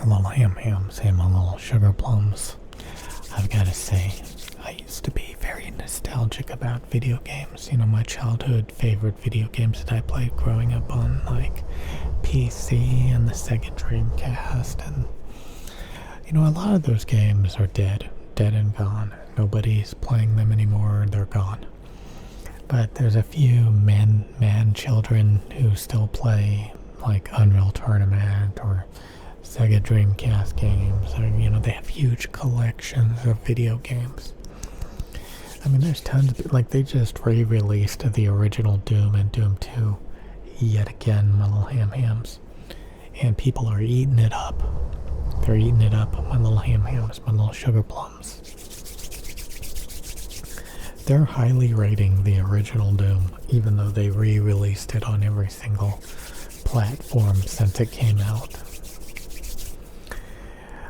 My little ham-hams and my little sugar plums. I've got to say, I used to be very nostalgic about video games. You know, my childhood favorite video games that I played growing up on, like PC and the Sega Dreamcast. And, you know, a lot of those games are dead and gone. Nobody's playing them anymore, they're gone. But there's a few children who still play, like Unreal Tournament or Sega Dreamcast games, or, you know, they have huge collections of video games. I mean, there's tons of, like, they just re-released the original Doom and Doom 2 yet again, my little ham-hams. And people are eating it up. They're eating it up, my little ham-hams, my little sugar plums. They're highly rating the original Doom, even though they re-released it on every single platform since it came out.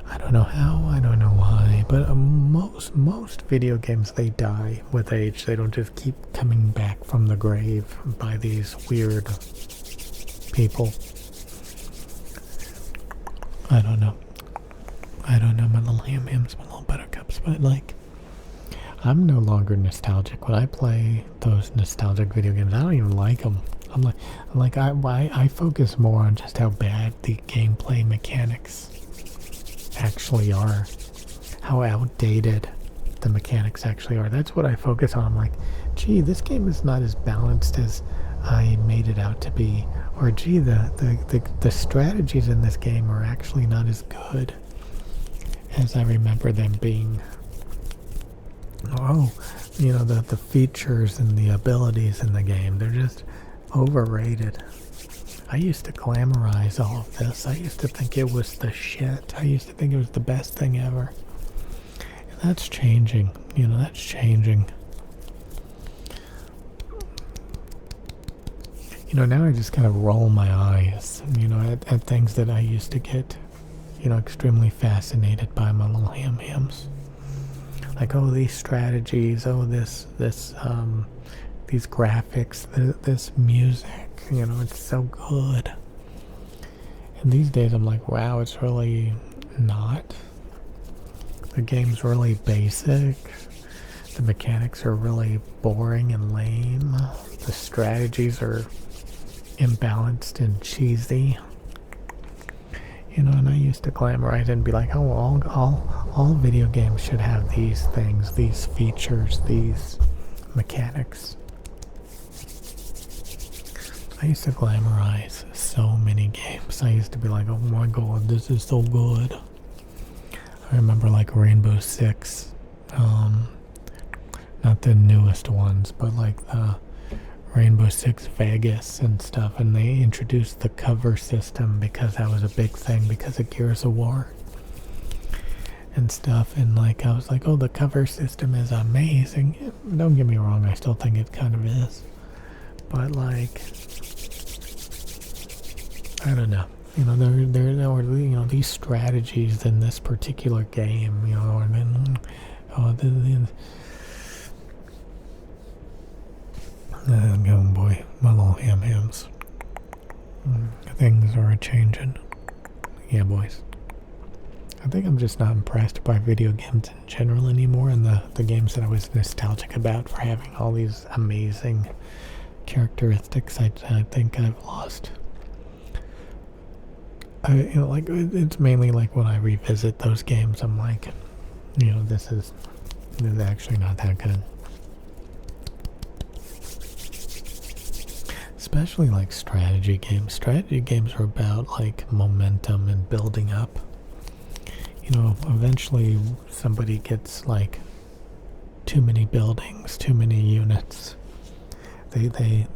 I don't know how, I don't know why, but most video games, they die with age. They don't just keep coming back from the grave by these weird people. I don't know, my little ham-hams, my little buttercups, but like, I'm no longer nostalgic. When I play those nostalgic video games, I don't even like them. I focus more on just how bad the gameplay mechanics actually are, how outdated the mechanics actually are. That's what I focus on. I'm like, gee, this game is not as balanced as I made it out to be, or gee, the strategies in this game are actually not as good as I remember them being. Oh, you know, the features and the abilities in the game, they're just overrated. I used to glamorize all of this. I used to think it was the shit. I used to think it was the best thing ever. And that's changing. You know, that's changing. You know, now I just kind of roll my eyes, you know, at things that I used to get, you know, extremely fascinated by, my little ham-hams. Like, oh, these strategies, oh, these graphics, this music, you know, it's so good. And these days I'm like, wow, it's really not. The game's really basic. The mechanics are really boring and lame. The strategies are imbalanced and cheesy. You know, and I used to glamorize and be like, oh, all video games should have these things, these features, these mechanics. I used to glamorize so many games. I used to be like, oh my god, this is so good. I remember like Rainbow Six, not the newest ones, but like the Rainbow Six Vegas and stuff, and they introduced the cover system because that was a big thing because of Gears of War and stuff, and like I was like, oh, the cover system is amazing. Don't get me wrong, I still think it kind of is, but like, I don't know, you know, there were, you know, these strategies in this particular game, you know, and then oh boy, my little ham-hams. Things are changing. Yeah, boys. I think I'm just not impressed by video games in general anymore, and the games that I was nostalgic about for having all these amazing characteristics, I think I've lost. You know, like, it's mainly like when I revisit those games, I'm like, you know, this is actually not that good. Especially like strategy games. Strategy games are about like momentum and building up. You know, eventually somebody gets like too many buildings, too many units. They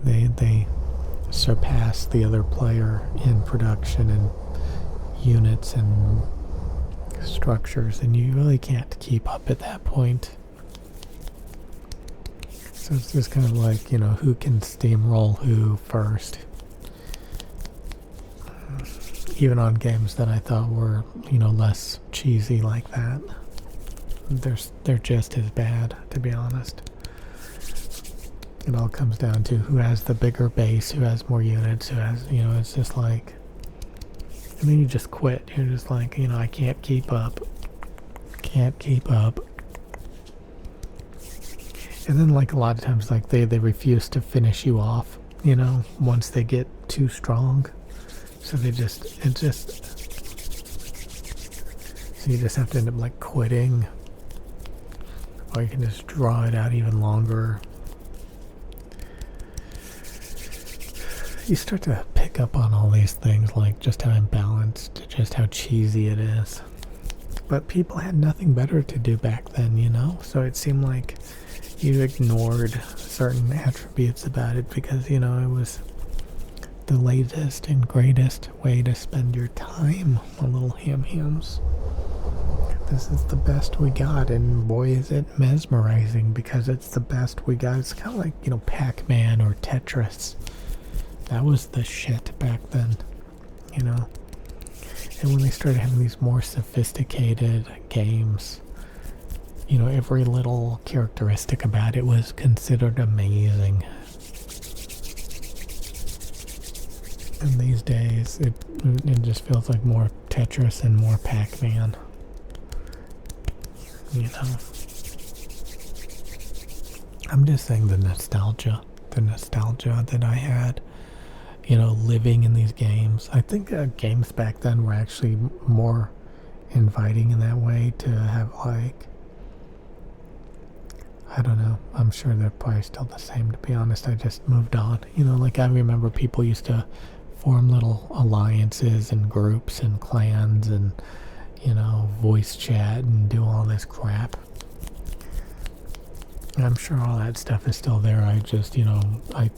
surpass the other player in production and units and structures, and you really can't keep up at that point. So it's just kind of like, you know, who can steamroll who first. Even on games that I thought were, you know, less cheesy like that, they're just as bad, to be honest. It all comes down to who has the bigger base, who has more units, who has, you know, it's just like, And then you just quit. You're just like, I can't keep up. Can't keep up. And then like a lot of times like they refuse to finish you off, once they get too strong. So so you just have to end up like quitting. Or you can just draw it out even longer. You start to pick up on all these things, like just how imbalanced, just how cheesy it is. But people had nothing better to do back then, So it seemed like you ignored certain attributes about it because, it was the latest and greatest way to spend your time, my little ham-hams. This is the best we got, and boy is it mesmerizing because it's the best we got. It's kind of like, Pac-Man or Tetris. That was the shit back then, And when they started having these more sophisticated games, every little characteristic about it was considered amazing. And these days, it just feels like more Tetris and more Pac-Man. I'm just saying the nostalgia that I had, living in these games. I think games back then were actually more inviting in that way to have I don't know. I'm sure they're probably still the same, to be honest. I just moved on. I remember people used to form little alliances and groups and clans and, voice chat and do all this crap. And I'm sure all that stuff is still there. I just, I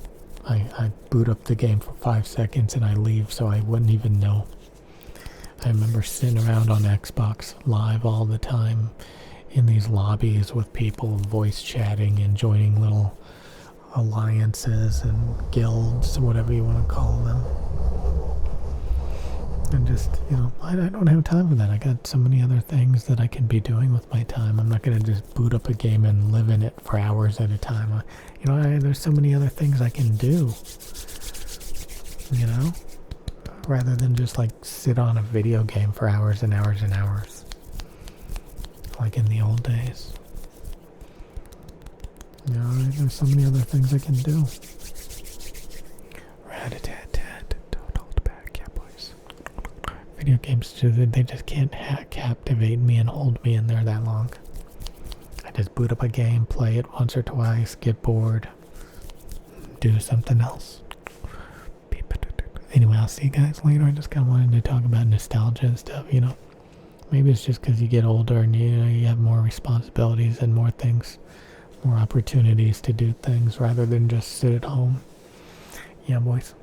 boot up the game for 5 seconds and I leave so I wouldn't even know. I remember sitting around on Xbox Live all the time in these lobbies with people voice chatting and joining little alliances and guilds, whatever you want to call them. And just, I don't have time for that. I got so many other things that I can be doing with my time. I'm not going to just boot up a game and live in it for hours at a time. There's so many other things I can do, rather than just like sit on a video game for hours and hours and hours. Like in the old days. There's so many other things I can do. Rat-a-tat-tat. Don't hold back, yeah, boys. Video games, they just can't captivate me and hold me in there that long. I just boot up a game, play it once or twice, get bored, do something else. Anyway, I'll see you guys later. I just kind of wanted to talk about nostalgia and stuff, Maybe it's just because you get older and you have more responsibilities and more things, more opportunities to do things rather than just sit at home. Yeah, boys.